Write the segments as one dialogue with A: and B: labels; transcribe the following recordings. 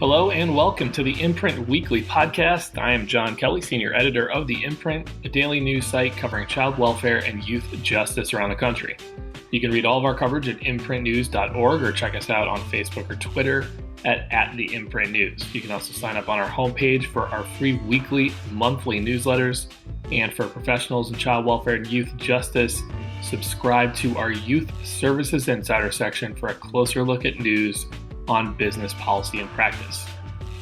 A: Hello and welcome to the Imprint Weekly Podcast. I am John Kelly, Senior Editor of the Imprint, a daily news site covering child welfare and youth justice around the country. You can read all of our coverage at imprintnews.org or check us out on Facebook or Twitter at the Imprint News. You can also sign up on our homepage for our free weekly, monthly newsletters. And for professionals in child welfare and youth justice, subscribe to our Youth Services Insider section for a closer look at news on business policy and practice.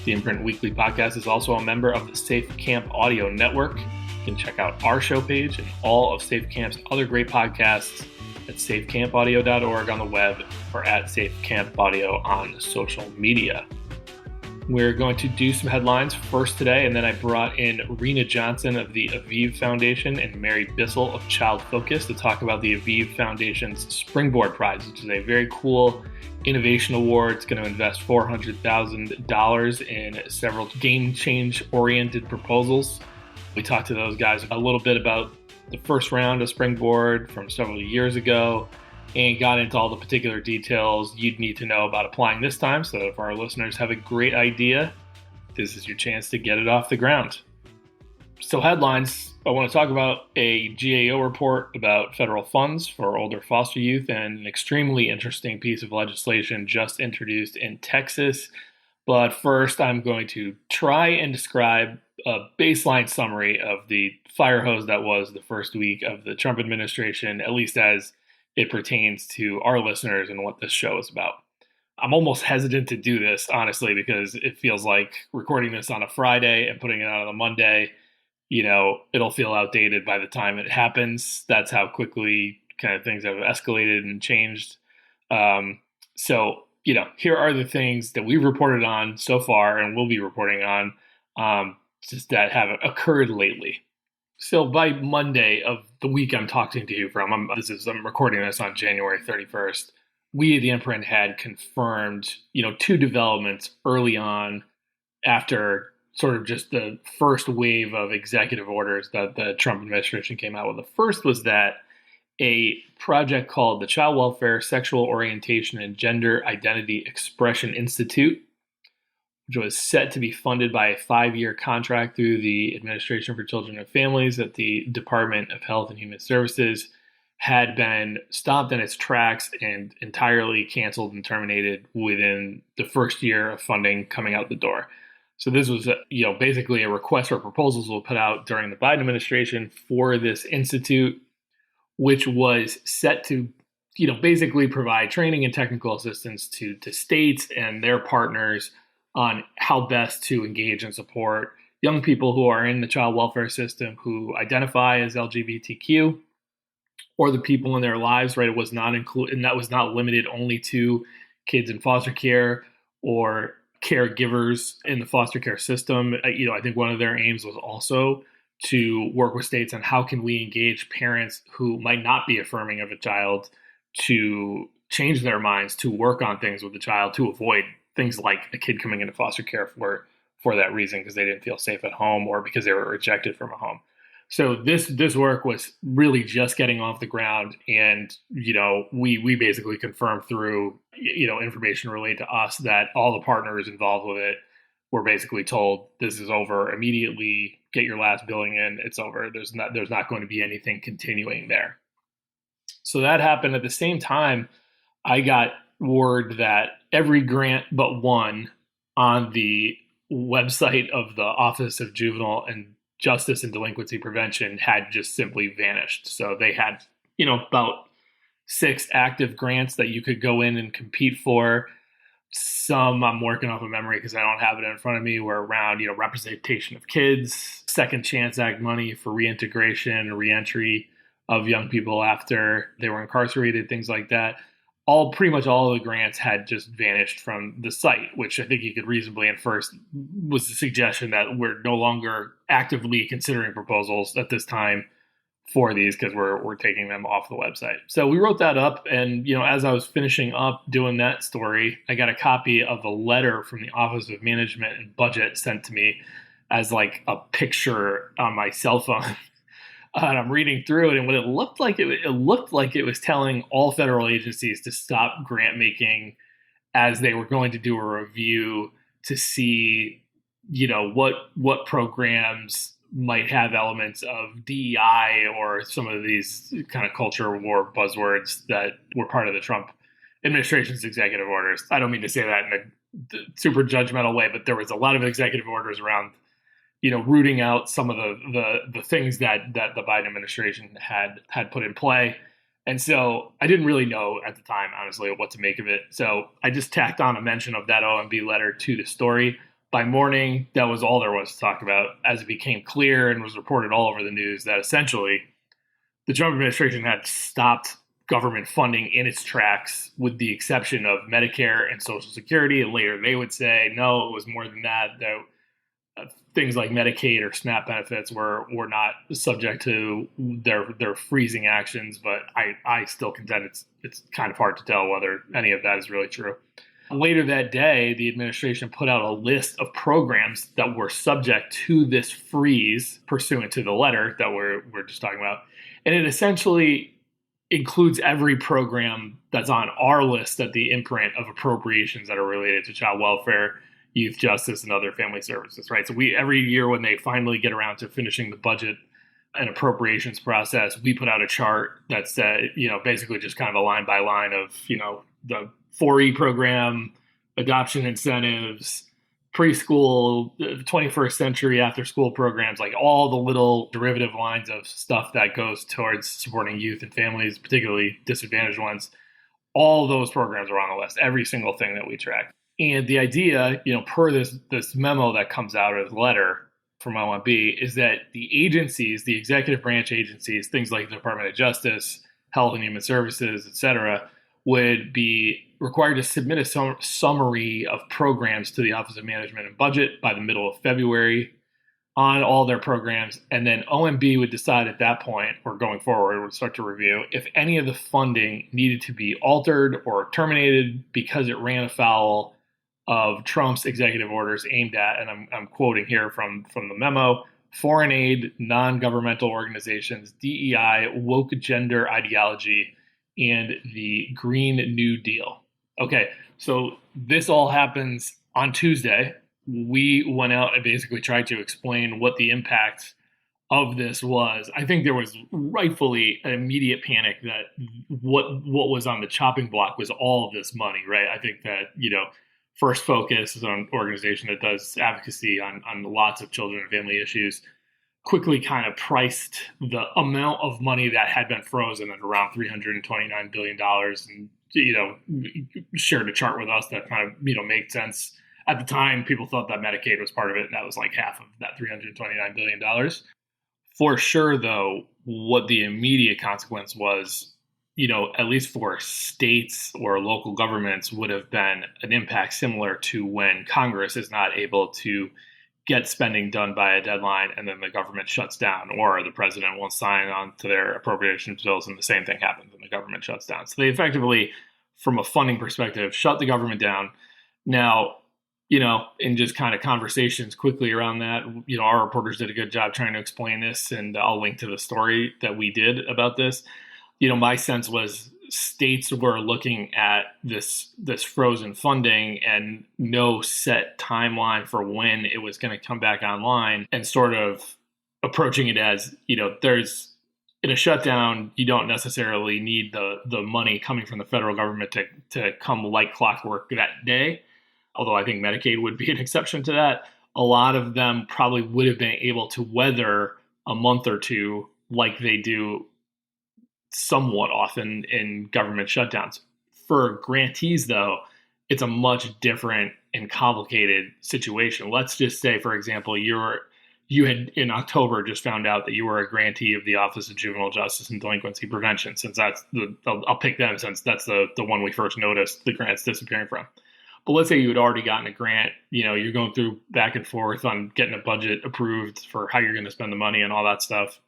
A: The Imprint Weekly Podcast is also a member of the Safe Camp Audio Network. You can check out our show page and all of Safe Camp's other great podcasts at safecampaudio.org on the web or at safecampaudio on social media. We're going to do some headlines first today, and then I brought in Rena Johnson of the Aviv Foundation and Mary Bissell of Child Focus to talk about the Aviv Foundation's Springboard Prize, which is a very cool innovation award. It's going to invest $400,000 in several game change oriented proposals. We talked to those guys a little bit about the first round of Springboard from several years ago and got into all the particular details you'd need to know about applying this time. So if our listeners have a great idea, this is your chance to get it off the ground. So headlines, I want to talk about a GAO report about federal funds for older foster youth and an extremely interesting piece of legislation just introduced in Texas. But first, I'm going to try and describe a baseline summary of the fire hose that was the first week of the Trump administration, at least as it pertains to our listeners and what this show is about. I'm almost hesitant to do this, honestly, because it feels like recording this on a Friday and putting it out on a Monday, it'll feel outdated by the time it happens. That's how quickly kind of things have escalated and changed. So, here are the things that we've reported on so far and will be reporting on just that have occurred lately. So by Monday of the week I'm talking to you from, I'm recording this on January 31st. We at the Imprint had confirmed, two developments early on after sort of just the first wave of executive orders that the Trump administration came out with. The first was that a project called the Child Welfare, Sexual Orientation, and Gender Identity Expression Institute, which was set to be funded by a 5-year contract through the Administration for Children and Families at the Department of Health and Human Services, had been stopped in its tracks and entirely canceled and terminated within the first year of funding coming out the door. So this was, basically a request for proposals was put out during the Biden administration for this institute, which was set to, basically provide training and technical assistance to states and their partners on how best to engage and support young people who are in the child welfare system who identify as LGBTQ or the people in their lives, right? It was not and that was not limited only to kids in foster care or caregivers in the foster care system. I think one of their aims was also to work with states on how can we engage parents who might not be affirming of a child to change their minds, to work on things with the child, to avoid things like a kid coming into foster care for that reason because they didn't feel safe at home or because they were rejected from a home. So this work was really just getting off the ground, and we basically confirmed through information relayed to us that all the partners involved with it were basically told this is over immediately. Get your last billing in. It's over. There's not going to be anything continuing there. So that happened. At the same time, I got word that every grant but one on the website of the Office of Juvenile and Justice and Delinquency Prevention had just simply vanished. So they had, about 6 active grants that you could go in and compete for. Some I'm working off of memory because I don't have it in front of me were around, representation of kids, Second Chance Act money for reintegration and reentry of young people after they were incarcerated, things like that. Pretty much all of the grants had just vanished from the site, which I think you could reasonably infer was the suggestion that we're no longer actively considering proposals at this time for these because we're taking them off the website. So we wrote that up, and as I was finishing up doing that story, I got a copy of a letter from the Office of Management and Budget sent to me as like a picture on my cell phone. And I'm reading through it, and what it looked like it was telling all federal agencies to stop grant making as they were going to do a review to see, what programs might have elements of DEI or some of these kind of culture war buzzwords that were part of the Trump administration's executive orders. I don't mean to say that in a super judgmental way, but there was a lot of executive orders around, rooting out some of the things that the Biden administration had put in play. And so I didn't really know at the time, honestly, what to make of it. So I just tacked on a mention of that OMB letter to the story. By morning, that was all there was to talk about, as it became clear and was reported all over the news that essentially the Trump administration had stopped government funding in its tracks, with the exception of Medicare and Social Security. And later they would say, no, it was more than that. Things like Medicaid or SNAP benefits were not subject to their freezing actions. But I still contend it's kind of hard to tell whether any of that is really true. Later that day, the administration put out a list of programs that were subject to this freeze pursuant to the letter that we're just talking about. And it essentially includes every program that's on our list at the imprint of appropriations that are related to child welfare, youth justice, and other family services, right? So every year when they finally get around to finishing the budget and appropriations process, we put out a chart that said, basically just kind of a line by line of, the 4E program, adoption incentives, preschool, 21st century after school programs, like all the little derivative lines of stuff that goes towards supporting youth and families, particularly disadvantaged ones. All those programs are on the list, every single thing that we track. And the idea, per this memo that comes out of the letter from OMB, is that the agencies, the executive branch agencies, things like the Department of Justice, Health and Human Services, et cetera, would be required to submit a summary of programs to the Office of Management and Budget by the middle of February on all their programs. And then OMB would decide at that point, or going forward, would start to review if any of the funding needed to be altered or terminated because it ran afoul of Trump's executive orders aimed at, and I'm quoting here from the memo, foreign aid, non-governmental organizations, DEI, woke gender ideology, and the Green New Deal. Okay, so this all happens on Tuesday. We went out and basically tried to explain what the impact of this was. I think there was rightfully an immediate panic that what was on the chopping block was all of this money, right? I think that, First Focus is an organization that does advocacy on lots of children and family issues, quickly kind of priced the amount of money that had been frozen at around $329 billion, and shared a chart with us that kind of made sense. At the time, people thought that Medicaid was part of it, and that was like half of that $329 billion. For sure, though, what the immediate consequence was, at least for states or local governments, would have been an impact similar to when Congress is not able to get spending done by a deadline, and then the government shuts down, or the president won't sign on to their appropriations bills, and the same thing happens when the government shuts down. So they effectively, from a funding perspective, shut the government down. Now, in just kind of conversations quickly around that, our reporters did a good job trying to explain this, and I'll link to the story that we did about this. My sense was states were looking at this frozen funding and no set timeline for when it was going to come back online, and sort of approaching it as, there's, in a shutdown, you don't necessarily need the money coming from the federal government to come like clockwork that day. Although I think Medicaid would be an exception to that. A lot of them probably would have been able to weather a month or two like they do somewhat often in government shutdowns. For grantees, though, it's a much different and complicated situation. Let's just say, for example, you had in October just found out that you were a grantee of the Office of Juvenile Justice and Delinquency Prevention, since I'll pick them since that's the one we first noticed the grants disappearing from. But let's say you had already gotten a grant, you're going through back and forth on getting a budget approved for how you're going to spend the money and all that stuff.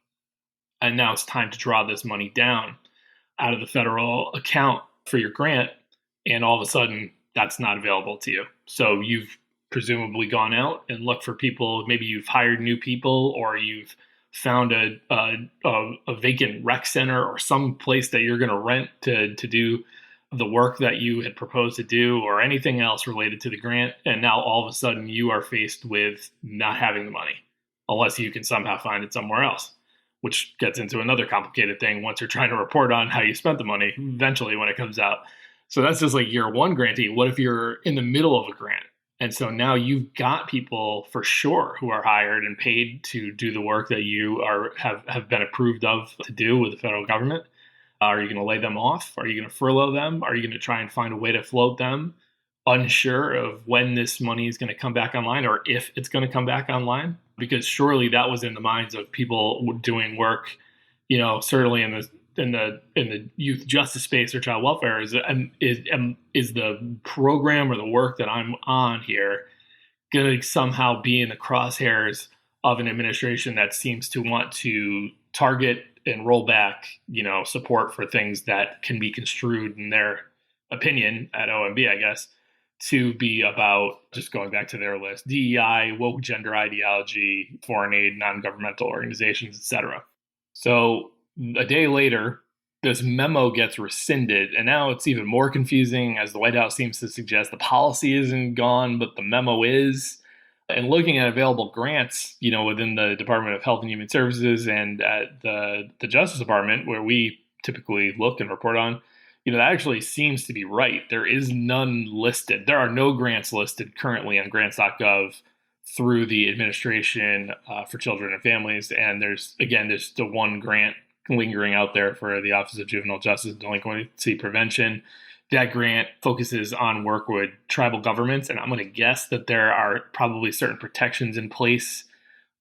A: And now it's time to draw this money down out of the federal account for your grant. And all of a sudden, that's not available to you. So you've presumably gone out and looked for people. Maybe you've hired new people, or you've found a vacant rec center or some place that you're going to rent to do the work that you had proposed to do or anything else related to the grant. And now all of a sudden you are faced with not having the money unless you can somehow find it somewhere else, which gets into another complicated thing once you're trying to report on how you spent the money eventually when it comes out. So that's just like year one grantee. What if you're in the middle of a grant? And so now you've got people for sure who are hired and paid to do the work that you have been approved of to do with the federal government. Are you going to lay them off? Are you going to furlough them? Are you going to try and find a way to float them? Unsure of when this money is going to come back online or if it's going to come back online, because surely that was in the minds of people doing work, certainly in the youth justice space or child welfare is the program or the work that I'm on here going to somehow be in the crosshairs of an administration that seems to want to target and roll back, support for things that can be construed in their opinion at OMB, I guess, to be about, just going back to their list, DEI, woke gender ideology, foreign aid, non-governmental organizations, etc. So a day later, this memo gets rescinded, and now it's even more confusing as the White House seems to suggest the policy isn't gone, but the memo is. And looking at available grants, within the Department of Health and Human Services and at the Justice Department, where we typically look and report on, that actually seems to be right. There is none listed. There are no grants listed currently on grants.gov through the Administration for Children and Families. And there's the one grant lingering out there for the Office of Juvenile Justice and Delinquency Prevention. That grant focuses on work with tribal governments, and I'm going to guess that there are probably certain protections in place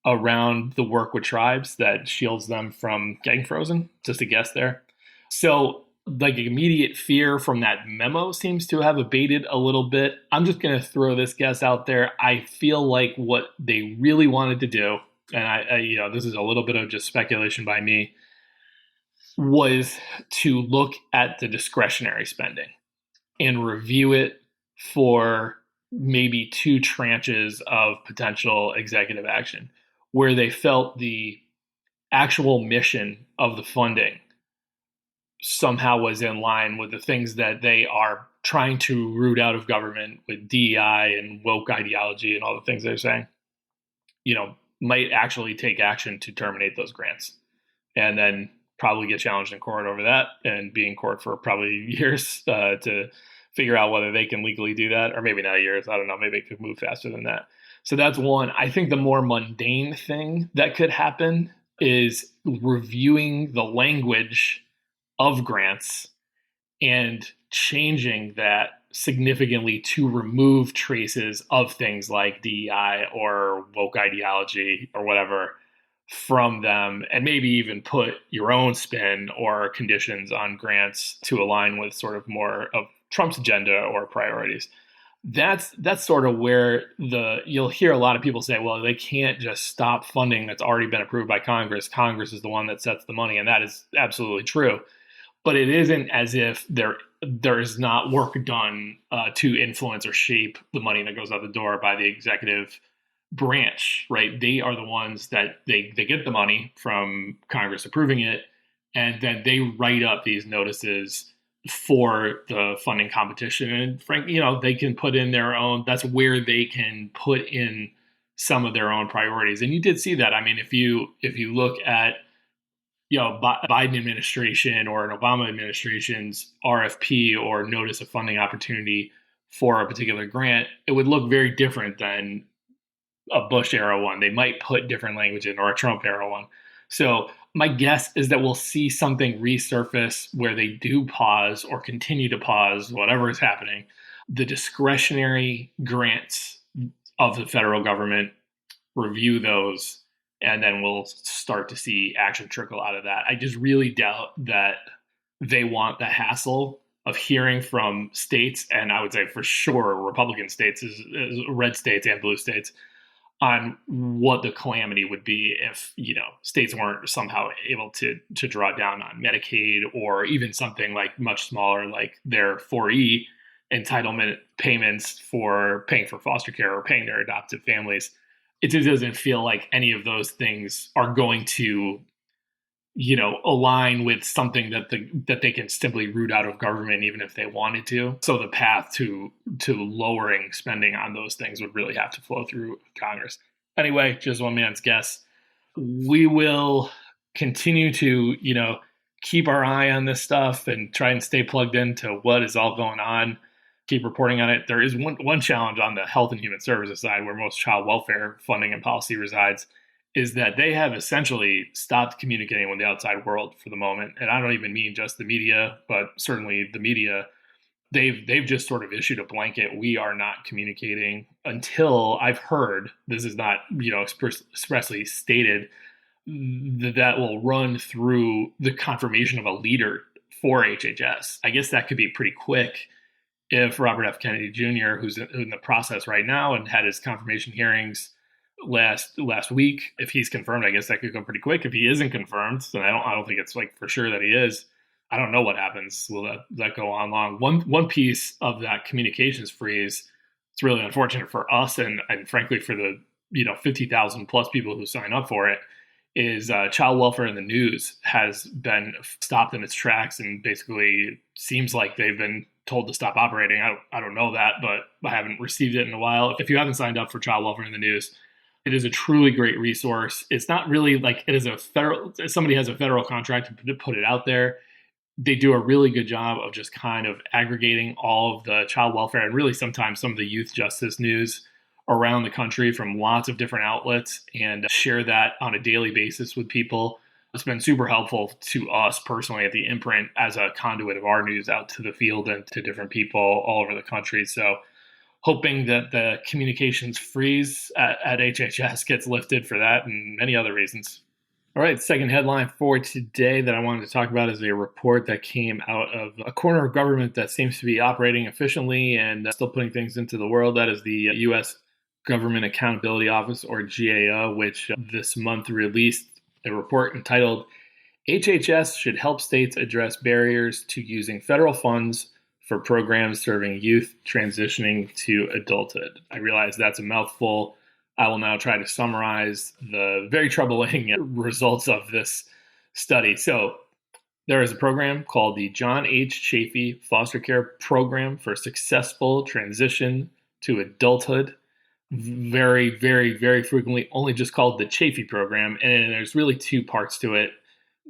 A: around the work with tribes that shields them from getting frozen. Just a guess there. So, immediate fear from that memo seems to have abated a little bit. I'm just going to throw this guess out there. I feel like what they really wanted to do, and I this is a little bit of just speculation by me, was to look at the discretionary spending and review it for maybe two tranches of potential executive action, where they felt the actual mission of the funding somehow was in line with the things that they are trying to root out of government with DEI and woke ideology and all the things they're saying, might actually take action to terminate those grants. And then probably get challenged in court over that and be in court for probably years to figure out whether they can legally do that, or maybe not years. I don't know. Maybe it could move faster than that. So that's one. I think the more mundane thing that could happen is reviewing the language of grants and changing that significantly to remove traces of things like DEI or woke ideology or whatever from them, and maybe even put your own spin or conditions on grants to align with sort of more of Trump's agenda or priorities. That's sort of where you'll hear a lot of people say, well, they can't just stop funding that's already been approved by Congress. Congress is the one that sets the money, and that is absolutely true. But it isn't as if there is not work done to influence or shape the money that goes out the door by the executive branch, right? They are the ones that they get the money from Congress approving it, and then they write up these notices for the funding competition. And frankly, they can put in their own, that's where they can put in some of their own priorities. And you did see that. I mean, if you look at, Biden administration or an Obama administration's RFP or notice of funding opportunity for a particular grant, it would look very different than a Bush era one. They might put different language in, or a Trump era one. So my guess is that we'll see something resurface where they do pause or continue to pause whatever is happening, the discretionary grants of the federal government, review those, and then we'll start to see action trickle out of that. I just really doubt that they want the hassle of hearing from states, and I would say for sure Republican states, is red states and blue states, on what the calamity would be if, states weren't somehow able to draw down on Medicaid, or even something like much smaller, like their 4E entitlement payments for paying for foster care or paying their adoptive families. It just doesn't feel like any of those things are going to, align with something that they can simply root out of government, even if they wanted to. So the path to lowering spending on those things would really have to flow through Congress. Anyway, just one man's guess. We will continue to, keep our eye on this stuff and try and stay plugged into what is all going on. Keep reporting on it. There is one challenge on the Health and Human Services side, where most child welfare funding and policy resides, is that they have essentially stopped communicating with the outside world for the moment. And I don't even mean just the media, but certainly the media. They've just sort of issued a blanket. We are not communicating until I've heard, this is not, expressly stated, that will run through the confirmation of a leader for HHS. I guess that could be pretty quick if Robert F. Kennedy Jr., who's in the process right now and had his confirmation hearings last week, if he's confirmed, I guess that could go pretty quick. If he isn't confirmed, then I don't think it's like for sure that he is. I don't know what happens. Will that go on long? One piece of that communications freeze, it's really unfortunate for us and frankly for the 50,000 plus people who sign up for it, is child welfare in the news has been stopped in its tracks and basically seems like they've been told to stop operating. I don't know that, but I haven't received it in a while. If you haven't signed up for child welfare in the news, it is a truly great resource. It's not really like it is somebody has a federal contract to put it out there. They do a really good job of just kind of aggregating all of the child welfare and really sometimes some of the youth justice news around the country from lots of different outlets and share that on a daily basis with people. It's been super helpful to us personally at the Imprint as a conduit of our news out to the field and to different people all over the country. So hoping that the communications freeze at HHS gets lifted for that and many other reasons. All right, second headline for today that I wanted to talk about is a report that came out of a corner of government that seems to be operating efficiently and still putting things into the world. That is the U.S. Government Accountability Office, or GAO, which this month released a report entitled HHS Should Help States Address Barriers to Using Federal Funds for Programs Serving Youth Transitioning to Adulthood. I realize that's a mouthful. I will now try to summarize the very troubling results of this study. So there is a program called the John H. Chafee Foster Care Program for Successful Transition to Adulthood. Very, very, very frequently only just called the Chafee Program. And there's really two parts to it.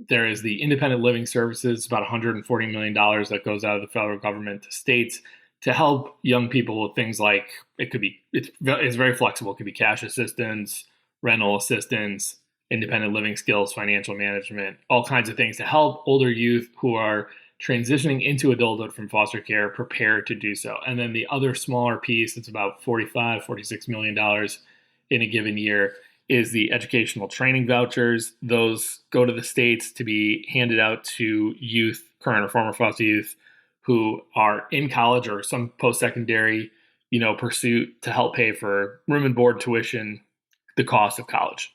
A: There is the Independent Living Services, about $140 million that goes out of the federal government to states to help young people with things like, it's very flexible. It could be cash assistance, rental assistance, independent living skills, financial management, all kinds of things to help older youth who are transitioning into adulthood from foster care prepare to do so. And then the other smaller piece, it's about $46 million in a given year, is the educational training vouchers. Those go to the states to be handed out to youth, current or former foster youth, who are in college or some post-secondary, pursuit to help pay for room and board, tuition, the cost of college.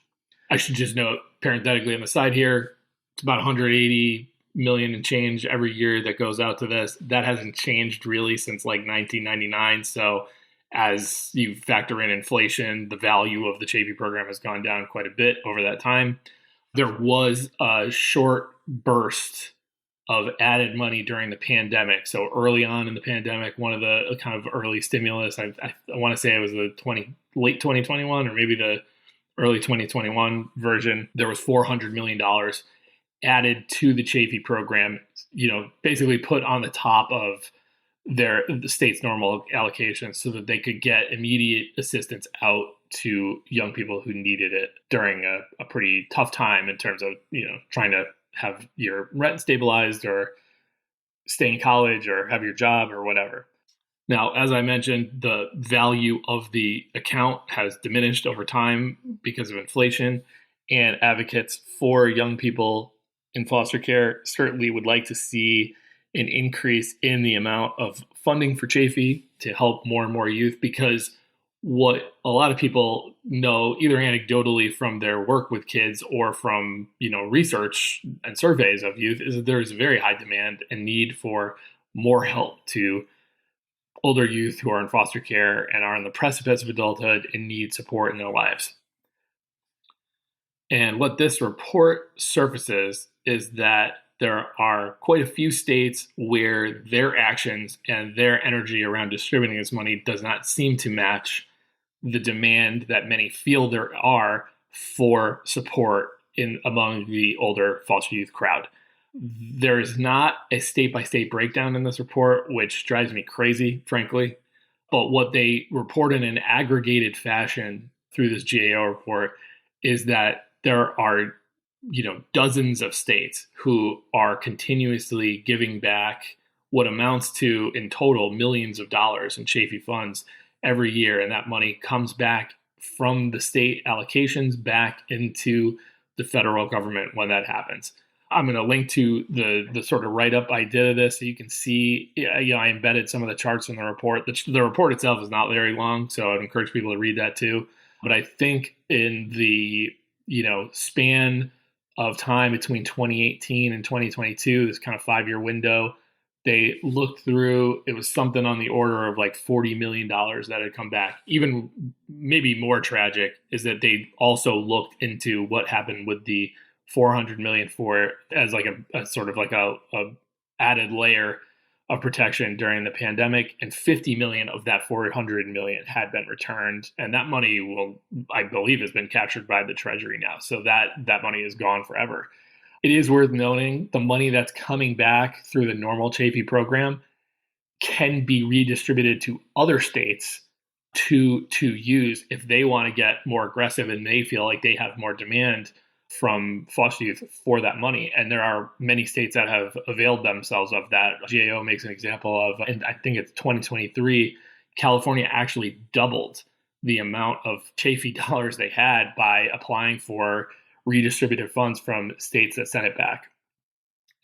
A: I should just note, parenthetically on the side here, it's about 180 million and change every year that goes out to this. That hasn't changed really since like 1999. So as you factor in inflation, the value of the Chafee program has gone down quite a bit over that time. There was a short burst of added money during the pandemic. So early on in the pandemic, one of the kind of early stimulus, I want to say it was the late 2021 or maybe the early 2021 version, there was $400 million added to the Chafee program, basically put on the top of the state's normal allocations so that they could get immediate assistance out to young people who needed it during a pretty tough time in terms of, trying to have your rent stabilized or stay in college or have your job or whatever. Now, as I mentioned, the value of the account has diminished over time because of inflation, and advocates for young people in foster care certainly would like to see an increase in the amount of funding for Chafee to help more and more youth, because what a lot of people know, either anecdotally from their work with kids or from, research and surveys of youth, is that there's a very high demand and need for more help to older youth who are in foster care and are on the precipice of adulthood and need support in their lives. And what this report surfaces is that there are quite a few states where their actions and their energy around distributing this money does not seem to match the demand that many feel there are for support among the older foster youth crowd. There is not a state-by-state breakdown in this report, which drives me crazy, frankly. But what they report in an aggregated fashion through this GAO report is that there are, dozens of states who are continuously giving back what amounts to, in total, millions of dollars in Chafee funds every year. And that money comes back from the state allocations back into the federal government when that happens. I'm going to link to the sort of write-up I did of this so you can see, I embedded some of the charts in the report. The report itself is not very long, so I'd encourage people to read that too. But I think in the, span of time between 2018 and 2022, this kind of 5-year window, they looked through, it was something on the order of like $40 million that had come back. Even maybe more tragic is that they also looked into what happened with the $400 million for it as like a sort of like a added layer of protection during the pandemic, and 50 million of that 400 million had been returned, and that money I believe has been captured by the Treasury now, so that money is gone forever. It is worth noting the money that's coming back through the normal Chafee program can be redistributed to other states to use if they want to get more aggressive and they feel like they have more demand from foster youth for that money. And there are many states that have availed themselves of that. GAO makes an example of, and I think it's 2023, California actually doubled the amount of Chafee dollars they had by applying for redistributed funds from states that sent it back.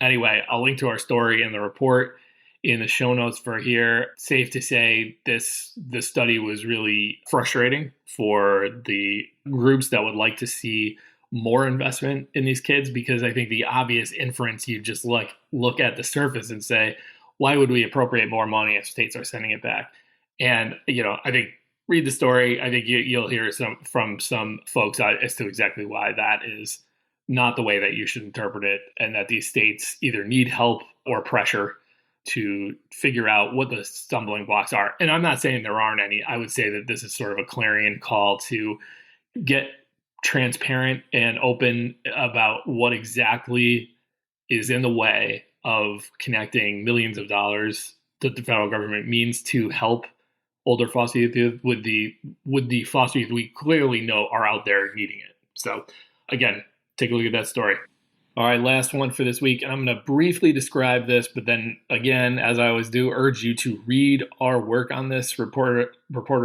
A: Anyway, I'll link to our story in the report in the show notes for here. Safe to say this study was really frustrating for the groups that would like to see more investment in these kids, because I think the obvious inference, you just look at the surface and say, why would we appropriate more money if states are sending it back? And, I think read the story. I think you'll hear from some folks as to exactly why that is not the way that you should interpret it, and that these states either need help or pressure to figure out what the stumbling blocks are. And I'm not saying there aren't any. I would say that this is sort of a clarion call to get transparent and open about what exactly is in the way of connecting millions of dollars that the federal government means to help older foster youth with the foster youth we clearly know are out there needing it. So again, take a look at that story. All right, last one for this week, and I'm going to briefly describe this, but then again, as I always do, urge you to read our work on this. Reporter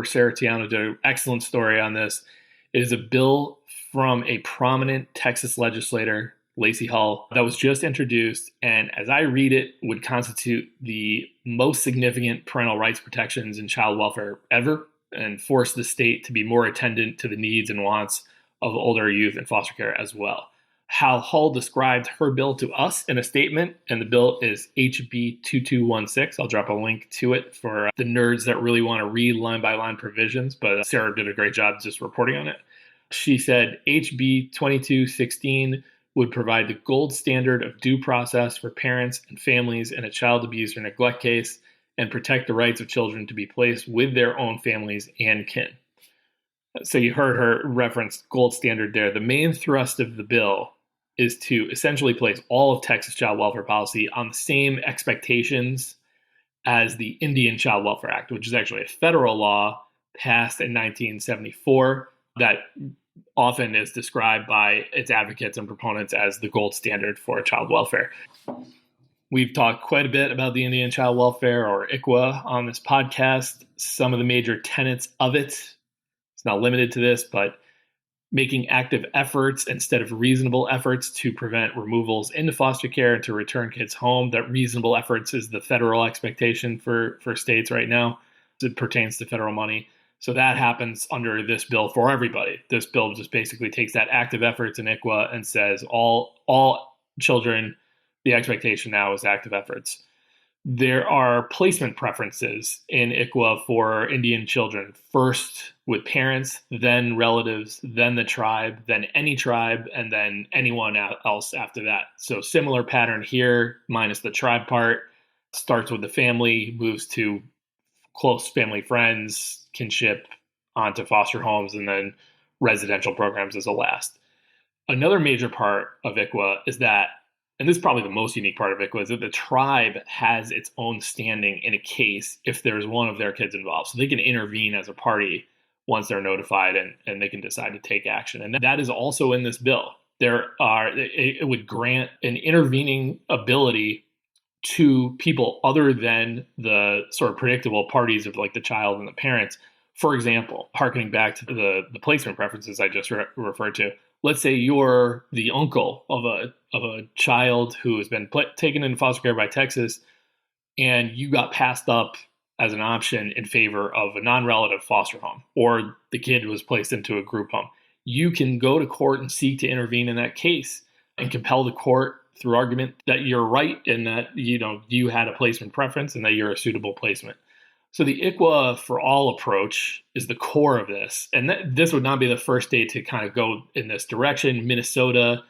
A: Sarah Tiano did an excellent story on this. It is a bill from a prominent Texas legislator, Lacey Hull, that was just introduced, and as I read it, would constitute the most significant parental rights protections in child welfare ever, and force the state to be more attendant to the needs and wants of older youth in foster care as well. How Hull described her bill to us in a statement, and the bill is HB 2216. I'll drop a link to it for the nerds that really want to read line-by-line provisions, but Sarah did a great job just reporting on it. She said HB 2216 would provide the gold standard of due process for parents and families in a child abuse or neglect case, and protect the rights of children to be placed with their own families and kin. So you heard her reference gold standard there. The main thrust of the bill is to essentially place all of Texas child welfare policy on the same expectations as the Indian Child Welfare Act, which is actually a federal law passed in 1974 that often is described by its advocates and proponents as the gold standard for child welfare. We've talked quite a bit about the Indian Child Welfare, or ICWA, on this podcast. Some of the major tenets of it, it's not limited to this, but making active efforts instead of reasonable efforts to prevent removals into foster care and to return kids home. That reasonable efforts is the federal expectation for states right now. It pertains to federal money. So that happens under this bill for everybody. This bill just basically takes that active efforts in ICWA and says all children, the expectation now is active efforts. There are placement preferences in ICWA for Indian children, first with parents, then relatives, then the tribe, then any tribe, and then anyone else after that. So similar pattern here, minus the tribe part. Starts with the family, moves to close family friends, kinship, onto foster homes, and then residential programs as a last. Another major part of ICWA is that, and this is probably the most unique part of ICWA, is that the tribe has its own standing in a case if there's one of their kids involved. So they can intervene as a party once they're notified, and they can decide to take action. And that is also in this bill. It would grant an intervening ability to people other than the sort of predictable parties of like the child and the parents. For example, harkening back to the placement preferences I just referred to, let's say you're the uncle of a child who has been taken into foster care by Texas, and you got passed up as an option in favor of a non-relative foster home, or the kid was placed into a group home. You can go to court and seek to intervene in that case and compel the court through argument that you're right and that you had a placement preference and that you're a suitable placement. So the ICWA for all approach is the core of this. And this would not be the first state to kind of go in this direction. Minnesota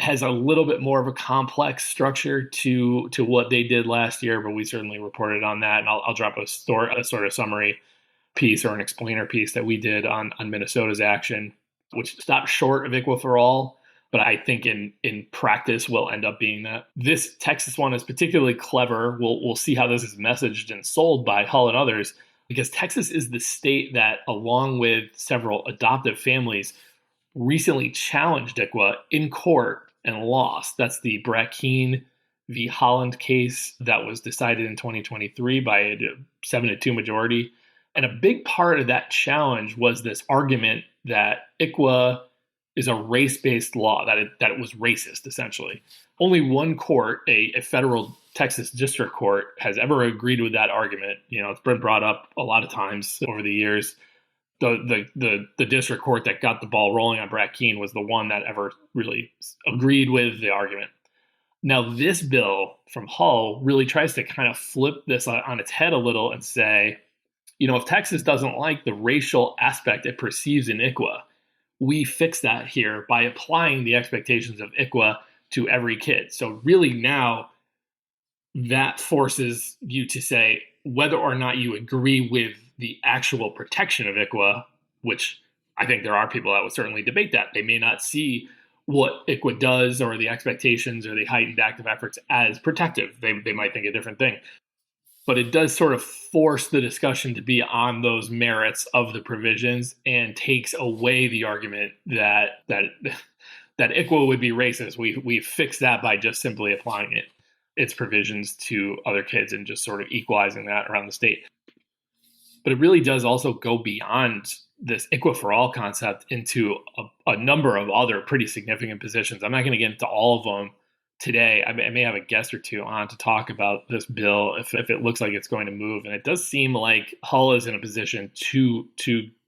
A: has a little bit more of a complex structure to what they did last year, but we certainly reported on that. And I'll drop a sort of summary piece or an explainer piece that we did on Minnesota's action, which stopped short of ICWA for all, but I think in practice will end up being that. This Texas one is particularly clever. We'll see how this is messaged and sold by Hull and others, because Texas is the state that, along with several adoptive families, recently challenged ICWA in court and lost. That's the Brackeen v. Holland case that was decided in 2023 by a 7-2 majority. And a big part of that challenge was this argument that ICWA is a race-based law, that it was racist, essentially. Only one court, a federal Texas district court, has ever agreed with that argument. It's been brought up a lot of times over the years. The district court that got the ball rolling on Brackeen was the one that ever really agreed with the argument. Now, this bill from Hull really tries to kind of flip this on its head a little and say, if Texas doesn't like the racial aspect it perceives in ICWA, we fix that here by applying the expectations of ICWA to every kid. So really now that forces you to say whether or not you agree with the actual protection of ICWA, which I think there are people that would certainly debate that. They may not see what ICWA does or the expectations or the heightened active efforts as protective. They might think a different thing. But it does sort of force the discussion to be on those merits of the provisions and takes away the argument that ICWA would be racist. We fix that by just simply applying its provisions to other kids and just sort of equalizing that around the state. But it really does also go beyond this ICWA for all concept into a number of other pretty significant positions. I'm not going to get into all of them today. I may have a guest or two on to talk about this bill if it looks like it's going to move. And it does seem like Hull is in a position to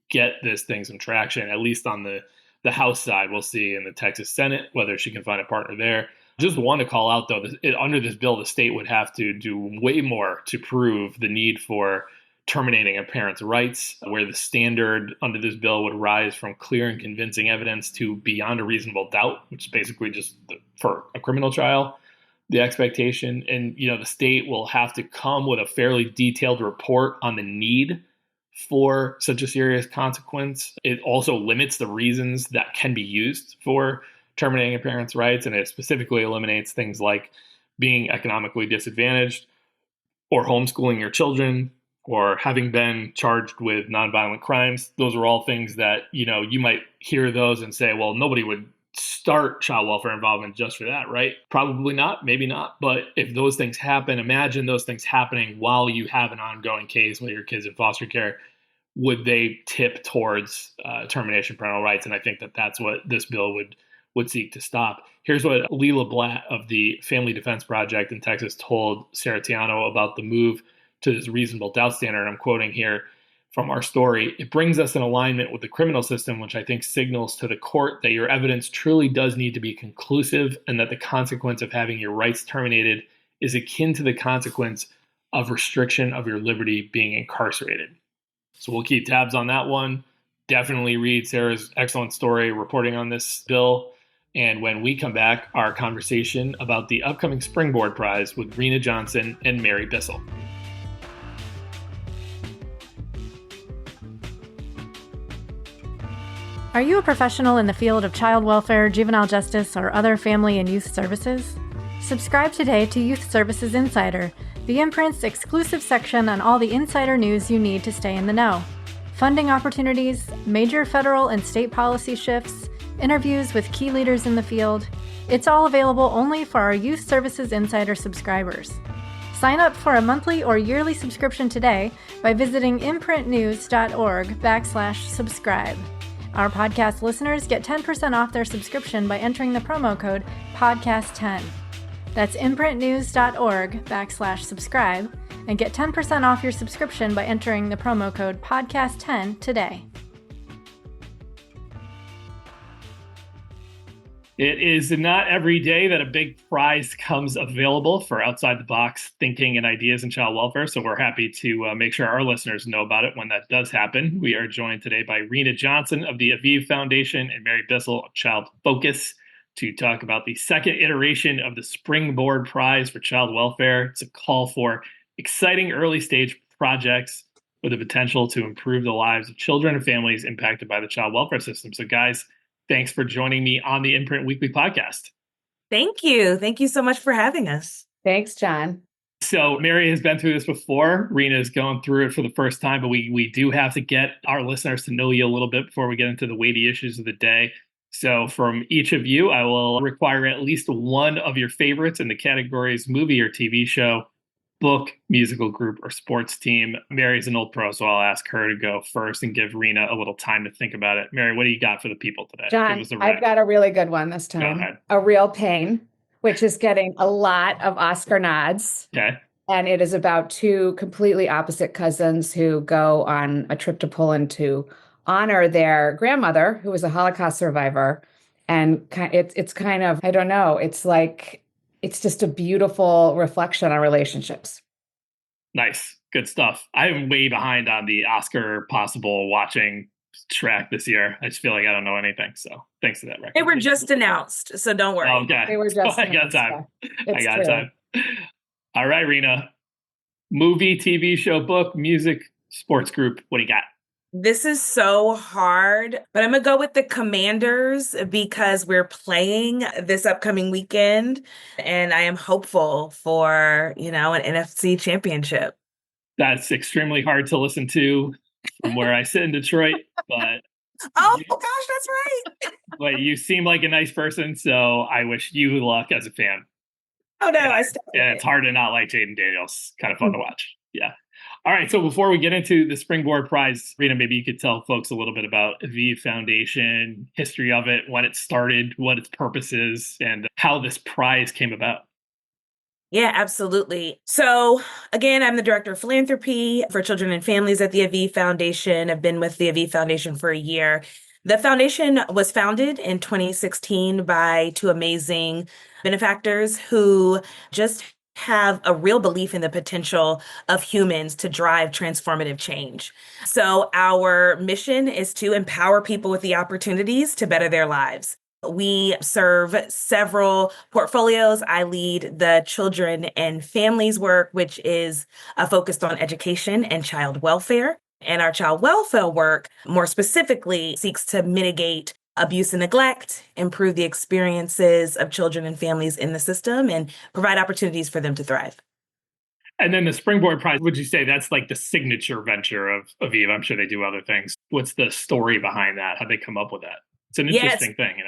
A: get this thing some traction, at least on the House side. We'll see in the Texas Senate whether she can find a partner there. Just want to call out, though, under this bill, the state would have to do way more to prove the need for terminating a parent's rights, where the standard under this bill would rise from clear and convincing evidence to beyond a reasonable doubt, which is basically just for a criminal trial, the expectation. And, the state will have to come with a fairly detailed report on the need for such a serious consequence. It also limits the reasons that can be used for terminating a parent's rights, and it specifically eliminates things like being economically disadvantaged or homeschooling your children, or having been charged with nonviolent crimes. Those are all things that, you might hear those and say, well, nobody would start child welfare involvement just for that, right? Probably not, maybe not. But if those things happen, imagine those things happening while you have an ongoing case with your kids in foster care. Would they tip towards termination of parental rights? And I think that's what this bill would seek to stop. Here's what Leela Blatt of the Family Defense Project in Texas told Sarah Tiano about the move to this reasonable doubt standard. I'm quoting here from our story. It brings us in alignment with the criminal system, which I think signals to the court that your evidence truly does need to be conclusive and that the consequence of having your rights terminated is akin to the consequence of restriction of your liberty being incarcerated. So we'll keep tabs on that one. Definitely read Sarah's excellent story reporting on this bill. And when we come back, our conversation about the upcoming Springboard Prize with Rena Johnson and Mary Bissell.
B: Are you a professional in the field of child welfare, juvenile justice, or other family and youth services? Subscribe today to Youth Services Insider, the imprint's exclusive section on all the insider news you need to stay in the know. Funding opportunities, major federal and state policy shifts, interviews with key leaders in the field. It's all available only for our Youth Services Insider subscribers. Sign up for a monthly or yearly subscription today by visiting imprintnews.org/subscribe. Our podcast listeners get 10% off their subscription by entering the promo code PODCAST10. That's imprintnews.org/subscribe and get 10% off your subscription by entering the promo code PODCAST10 today.
A: It is not every day that a big prize comes available for outside the box thinking and ideas in child welfare. So we're happy to make sure our listeners know about it when that does happen. We are joined today by Rena Johnson of the Aviv Foundation and Mary Bissell of Child Focus to talk about the second iteration of the Springboard Prize for Child Welfare. It's a call for exciting early stage projects with the potential to improve the lives of children and families impacted by the child welfare system. So guys, thanks for joining me on the Imprint Weekly podcast.
C: Thank you. Thank you so much for having us.
D: Thanks, John.
A: So Mary has been through this before. Rena is going through it for the first time, but we do have to get our listeners to know you a little bit before we get into the weighty issues of the day. So from each of you, I will require at least one of your favorites in the categories movie or TV show, book, musical group, or sports team. Mary's an old pro, so I'll ask her to go first and give Rena a little time to think about it. Mary, what do you got for the people today?
D: John, I've got a really good one this time.
A: Go ahead.
D: A Real Pain, which is getting a lot of Oscar nods.
A: Okay.
D: And it is about two completely opposite cousins who go on a trip to Poland to honor their grandmother, who was a Holocaust survivor. And it's kind of, I don't know, it's like, it's just a beautiful reflection on relationships.
A: Nice. Good stuff. I'm way behind on the Oscar possible watching track this year. I just feel like I don't know anything. So thanks for that record.
C: They were just announced, so don't worry.
A: Okay.
D: They were just
A: I got time. I got
D: true.
A: time. All right, Rena. Movie, TV show, book, music, sports group. What do you got?
C: This is so hard, but I'm going to go with the Commanders because we're playing this upcoming weekend, and I am hopeful for, an NFC championship.
A: That's extremely hard to listen to from where I sit in Detroit, but
C: Oh gosh, that's right.
A: but you seem like a nice person, so I wish you luck as a fan.
C: Oh no,
A: And
C: I still
A: it's hard to not like Jaden Daniels. Kind of fun to watch. Yeah. All right. So before we get into the Springboard Prize, Rena, maybe you could tell folks a little bit about Aviv Foundation, history of it, when it started, what its purpose is, and how this prize came about.
C: Yeah, absolutely. So again, I'm the director of philanthropy for children and families at the Aviv Foundation. I've been with the Aviv Foundation for a year. The foundation was founded in 2016 by two amazing benefactors who just have a real belief in the potential of humans to drive transformative change. So our mission is to empower people with the opportunities to better their lives. We serve several portfolios. I lead the children and families work, which is focused on education and child welfare. And our child welfare work, more specifically, seeks to mitigate abuse and neglect, improve the experiences of children and families in the system, and provide opportunities for them to thrive.
A: And then the Springboard Prize, would you say that's like the signature venture of Aviv? I'm sure they do other things. What's the story behind that? How'd they come up with that? It's an interesting thing,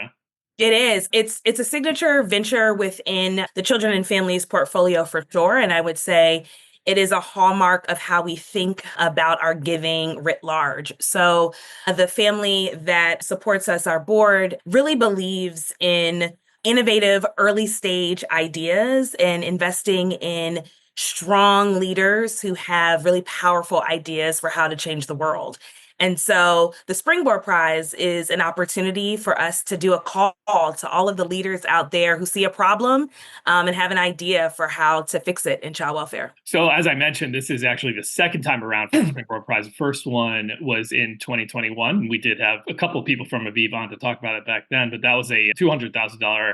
C: It is. It's a signature venture within the children and families portfolio for sure. And I would say it is a hallmark of how we think about our giving writ large. So the family that supports us, our board, really believes in innovative early stage ideas and investing in strong leaders who have really powerful ideas for how to change the world. And so the Springboard Prize is an opportunity for us to do a call to all of the leaders out there who see a problem and have an idea for how to fix it in child welfare.
A: So as I mentioned, this is actually the second time around for the Springboard Prize. The first one was in 2021. We did have a couple of people from Aviv on to talk about it back then, but that was a $200,000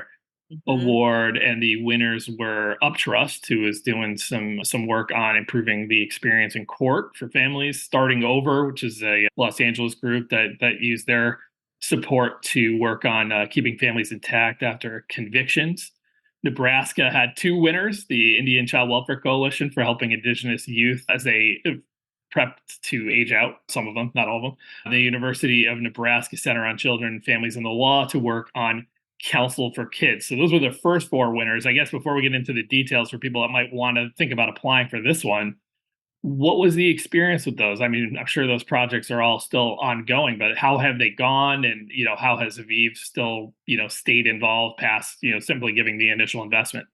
A: award, and the winners were Uptrust, who is doing some work on improving the experience in court for families. Starting Over, which is a Los Angeles group that used their support to work on keeping families intact after convictions. Nebraska had two winners: the Indian Child Welfare Coalition for helping Indigenous youth as they prepped to age out, some of them, not all of them. The University of Nebraska Center on Children, Families, and the Law to work on Counsel for Kids. So those were the first four winners. I guess before we get into the details for people that might want to think about applying for this one, what was the experience with those? I mean, I'm sure those projects are all still ongoing, but how have they gone? And, how has Aviv still, stayed involved past, simply giving the initial investment?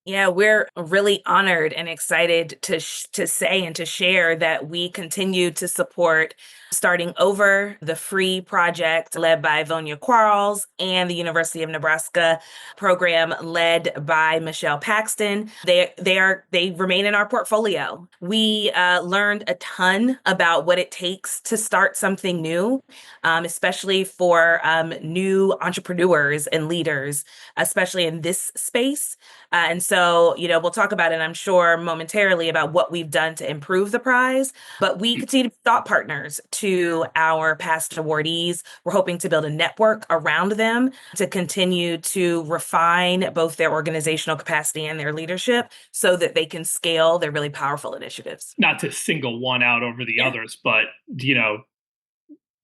C: Yeah, we're really honored and excited to say and to share that we continue to support Starting Over, the free project led by Vonia Quarles, and the University of Nebraska program led by Michelle Paxton. They remain in our portfolio. We learned a ton about what it takes to start something new, especially for new entrepreneurs and leaders, especially in this space. And so, we'll talk about it, I'm sure, momentarily about what we've done to improve the prize, but we continue to be thought partners to our past awardees. We're hoping to build a network around them to continue to refine both their organizational capacity and their leadership so that they can scale their really powerful initiatives.
A: Not to single one out over the others, but,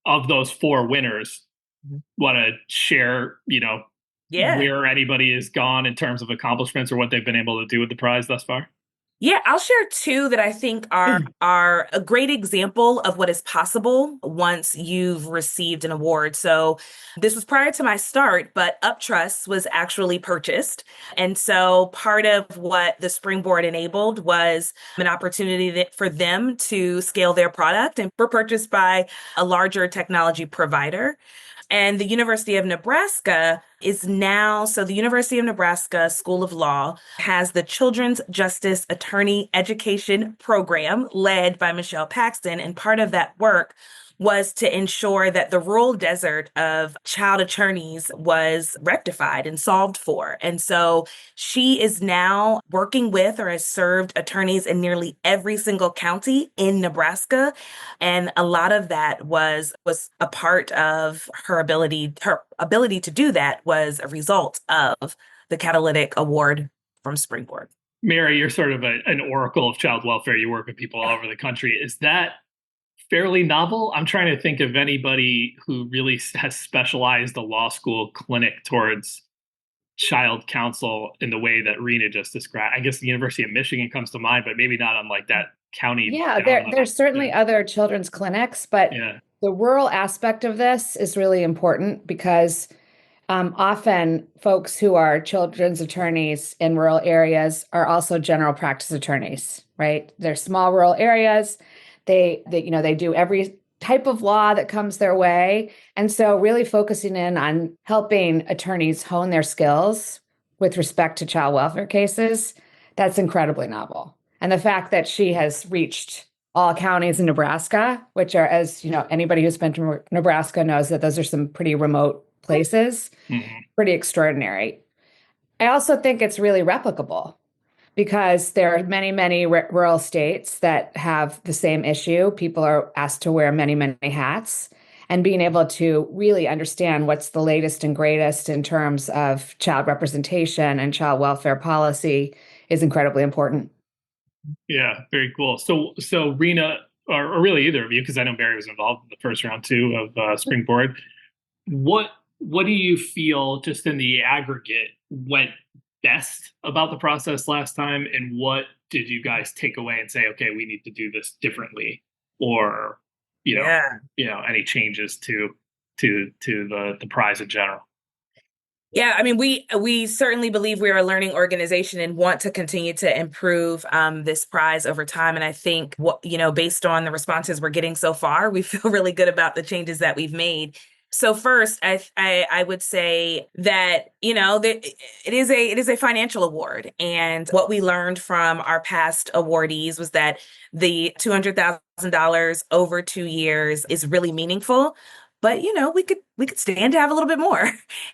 A: of those four winners, want to share, where anybody has gone in terms of accomplishments or what they've been able to do with the prize thus far?
C: Yeah, I'll share two that I think are a great example of what is possible once you've received an award. So this was prior to my start, but Uptrust was actually purchased. And so part of what the Springboard enabled was an opportunity for them to scale their product, and were purchased by a larger technology provider. And the University of Nebraska so the University of Nebraska School of Law has the Children's Justice Attorney Education Program led by Michelle Paxton. And part of that work was to ensure that the rural desert of child attorneys was rectified and solved for. And so she is now working with or has served attorneys in nearly every single county in Nebraska. And a lot of that was a part of her ability to do that was a result of the Catalytic Award from Springboard.
A: Mary, you're sort of an oracle of child welfare. You work with people all over the country. Is that fairly novel? I'm trying to think of anybody who really has specialized a law school clinic towards child counsel in the way that Rena just described. I guess the University of Michigan comes to mind, but maybe not on like that county.
D: Yeah, there's certainly other children's clinics, but the rural aspect of this is really important because often folks who are children's attorneys in rural areas are also general practice attorneys, right? They're small rural areas. They do every type of law that comes their way. And so really focusing in on helping attorneys hone their skills with respect to child welfare cases, that's incredibly novel. And the fact that she has reached all counties in Nebraska, which are, as anybody who's been to Nebraska knows that those are some pretty remote places, pretty extraordinary. I also think it's really replicable, because there are many, many rural states that have the same issue. People are asked to wear many, many hats, and being able to really understand what's the latest and greatest in terms of child representation and child welfare policy is incredibly important.
A: Yeah, very cool. So Rena, or really either of you, because I know Mary was involved in the first round too of Springboard. What do you feel just in the aggregate went best about the process last time, and what did you guys take away and say, okay, we need to do this differently, or any changes to the prize in general?
C: Yeah, I mean, we certainly believe we are a learning organization and want to continue to improve this prize over time. And I think based on the responses we're getting so far, we feel really good about the changes that we've made. So first, I would say that that it is a financial award, and what we learned from our past awardees was that the $200,000 over 2 years is really meaningful. But we could stand to have a little bit more.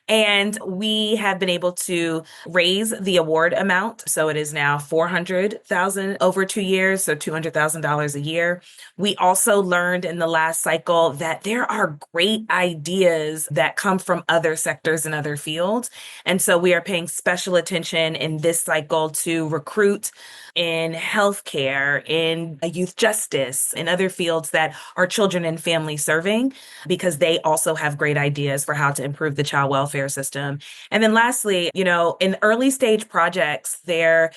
C: And we have been able to raise the award amount. So it is now 400,000 over 2 years, so $200,000 a year. We also learned in the last cycle that there are great ideas that come from other sectors and other fields. And so we are paying special attention in this cycle to recruit in healthcare, in youth justice, in other fields that are children and family serving, because they also have great ideas for how to improve the child welfare system. And then lastly, in early stage projects, the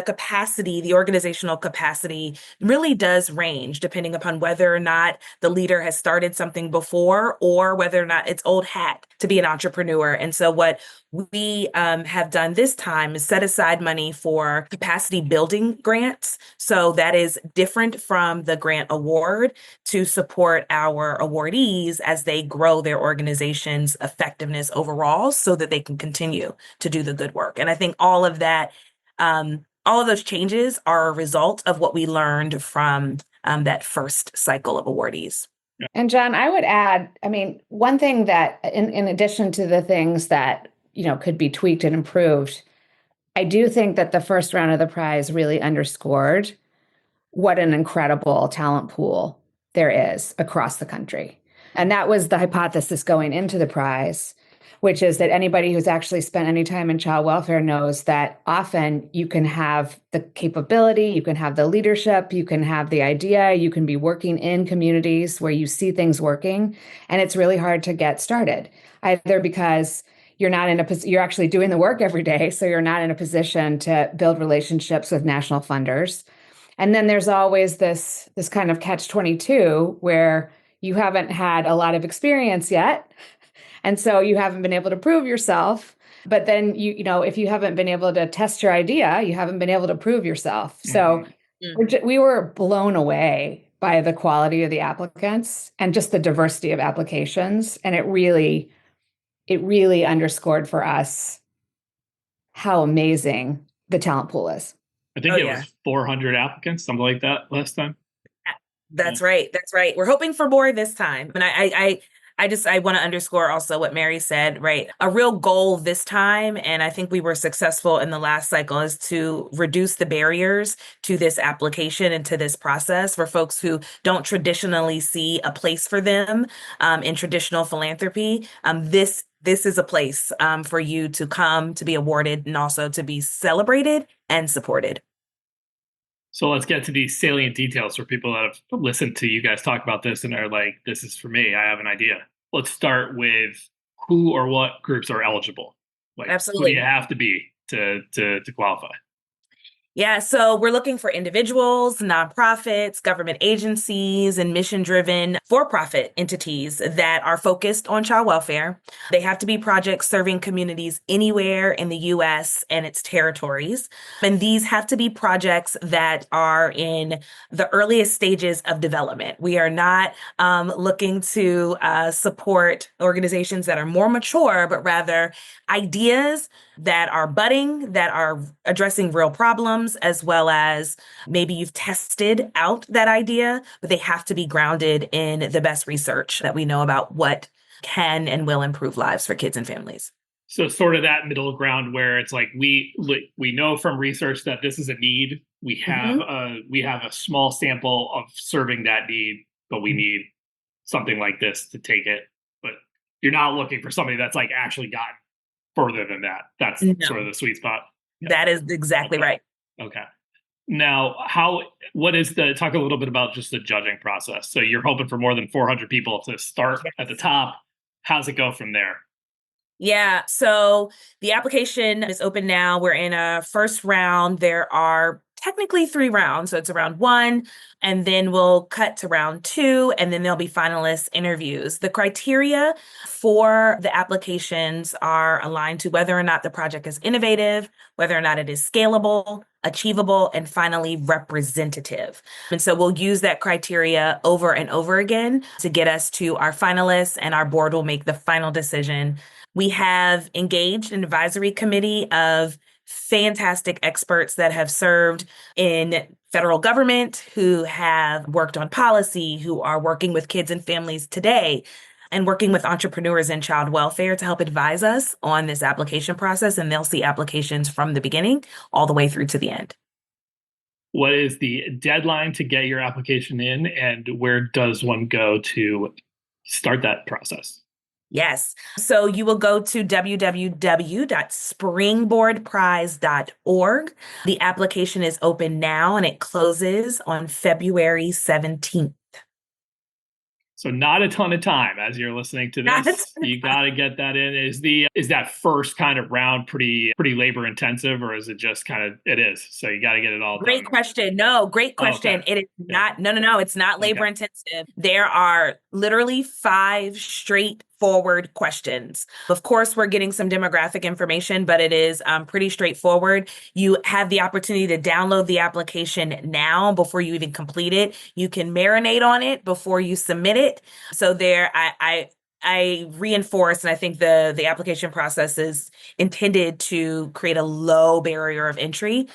C: capacity, the organizational capacity really does range depending upon whether or not the leader has started something before or whether or not it's old hat to be an entrepreneur. And so what we have done this time is set aside money for capacity building grants. So that is different from the grant award to support our awardees as they grow their organization's effectiveness overall so that they can continue to do the good work. And I think all of those changes are a result of what we learned from that first cycle of awardees.
D: And John, I would add, I mean, one thing that in addition to the things that, could be tweaked and improved, I do think that the first round of the prize really underscored what an incredible talent pool there is across the country. And that was the hypothesis going into the prize, which is that anybody who's actually spent any time in child welfare knows that often you can have the capability, you can have the leadership, you can have the idea, you can be working in communities where you see things working, and it's really hard to get started, either because you're actually doing the work every day, so you're not in a position to build relationships with national funders. And then there's always this kind of catch-22 where you haven't had a lot of experience yet. And so you haven't been able to prove yourself. But then, if you haven't been able to test your idea, you haven't been able to prove yourself. So we were blown away by the quality of the applicants and just the diversity of applications. And it really underscored for us how amazing the talent pool is.
A: I think it was 400 applicants, something like that last time.
C: That's right. That's right. We're hoping for more this time. And I want to underscore also what Mary said, right? A real goal this time, and I think we were successful in the last cycle, is to reduce the barriers to this application and to this process for folks who don't traditionally see a place for them in traditional philanthropy. This is a place for you to come to be awarded and also to be celebrated and supported.
A: So let's get to these salient details for people that have listened to you guys talk about this and are like, this is for me, I have an idea. Let's start with who or what groups are eligible.
C: Absolutely.
A: Who do you have to be to qualify?
C: Yeah, so we're looking for individuals, nonprofits, government agencies, and mission-driven for-profit entities that are focused on child welfare. They have to be projects serving communities anywhere in the U.S. and its territories. And these have to be projects that are in the earliest stages of development. We are not looking to support organizations that are more mature, but rather ideas that are budding, that are addressing real problems, as well as maybe you've tested out that idea, but they have to be grounded in the best research that we know about what can and will improve lives for kids and families.
A: So sort of that middle ground where it's like we know from research that this is a need. We have a small sample of serving that need, but we need something like this to take it. But you're not looking for somebody that's like actually gotten further than that. That's sort of the sweet spot.
C: Yeah. That is exactly right.
A: Okay. Now, talk a little bit about just the judging process. So you're hoping for more than 400 people to start at the top. How's it go from there?
C: Yeah, so the application is open now. We're in a first round. There are technically 3 rounds. So it's round 1, and then we'll cut to round 2, and then there'll be finalist interviews. The criteria for the applications are aligned to whether or not the project is innovative, whether or not it is scalable, achievable, and finally representative. And so we'll use that criteria over and over again to get us to our finalists, and our board will make the final decision. We have engaged an advisory committee of fantastic experts that have served in federal government, who have worked on policy, who are working with kids and families today, and working with entrepreneurs in child welfare to help advise us on this application process. And they'll see applications from the beginning all the way through to the end.
A: What is the deadline to get your application in, and where does one go to start that process?
C: Yes. So you will go to www.springboardprize.org. The application is open now, and it closes on February 17th.
A: So not a ton of time as you're listening to this. You got to get that in. Is that first kind of round pretty labor intensive, or is it just kind of, it is? So you got to get it all done.
C: Great question. No, great question.
A: Oh, okay.
C: It is not. No. It's not labor intensive. There are literally 5 straightforward questions. Of course, we're getting some demographic information, but it is pretty straightforward. You have the opportunity to download the application now before you even complete it. You can marinate on it before you submit it. So there, I reinforce, and I think the application process is intended to create a low barrier of entry,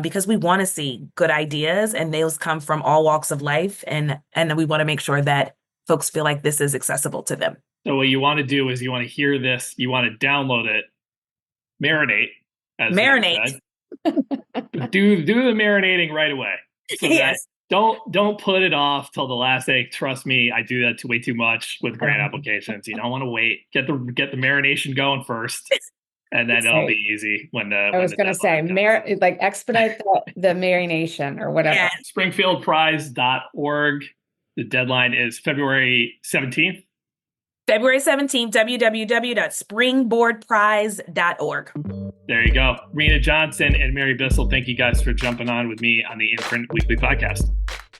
C: because we want to see good ideas, and those come from all walks of life, and we want to make sure that folks feel like this is accessible to them.
A: So what you want to do is you want to hear this, you want to download it, marinate, as
C: marinate.
A: do the marinating right away. So
C: yes.
A: Don't put it off till the last day. Trust me, I do that way too much with grant applications. You don't want to wait. Get the marination going first, and then it'll be easy when the.
D: I was going to say, expedite the marination or whatever.
C: Yeah.
A: Springfieldprize.org. The deadline is February 17th.
C: February 17th, www.springboardprize.org.
A: There you go. Rena Johnson and Mary Bissell, thank you guys for jumping on with me on the Imprint Weekly Podcast.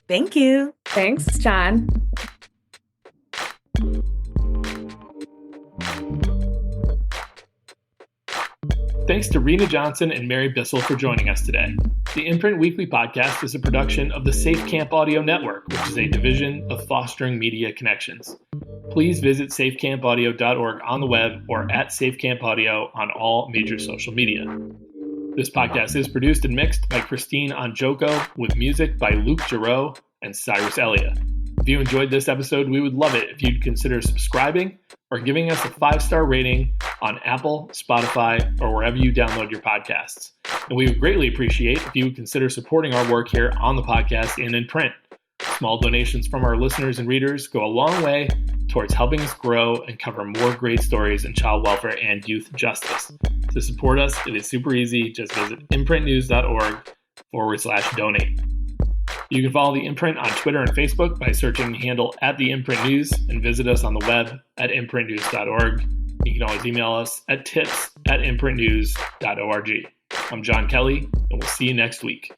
C: Thank you.
D: Thanks, John.
A: Thanks to Rena Johnson and Mary Bissell for joining us today. The Imprint Weekly Podcast is a production of the Safe Camp Audio Network, which is a division of Fostering Media Connections. Please visit safecampaudio.org on the web or at safecampaudio on all major social media. This podcast is produced and mixed by Christine Anjoko, with music by Luke Giroux and Cyrus Elia. If you enjoyed this episode, we would love it if you'd consider subscribing or giving us a 5-star rating on Apple, Spotify, or wherever you download your podcasts. And we would greatly appreciate if you would consider supporting our work here on the podcast and in print. Small donations from our listeners and readers go a long way towards helping us grow and cover more great stories in child welfare and youth justice. To support us, it is super easy. Just visit imprintnews.org/donate. You can follow The Imprint on Twitter and Facebook by searching the handle @TheImprintNews, and visit us on the web at imprintnews.org. You can always email us at tips@imprintnews.org. I'm John Kelly, and we'll see you next week.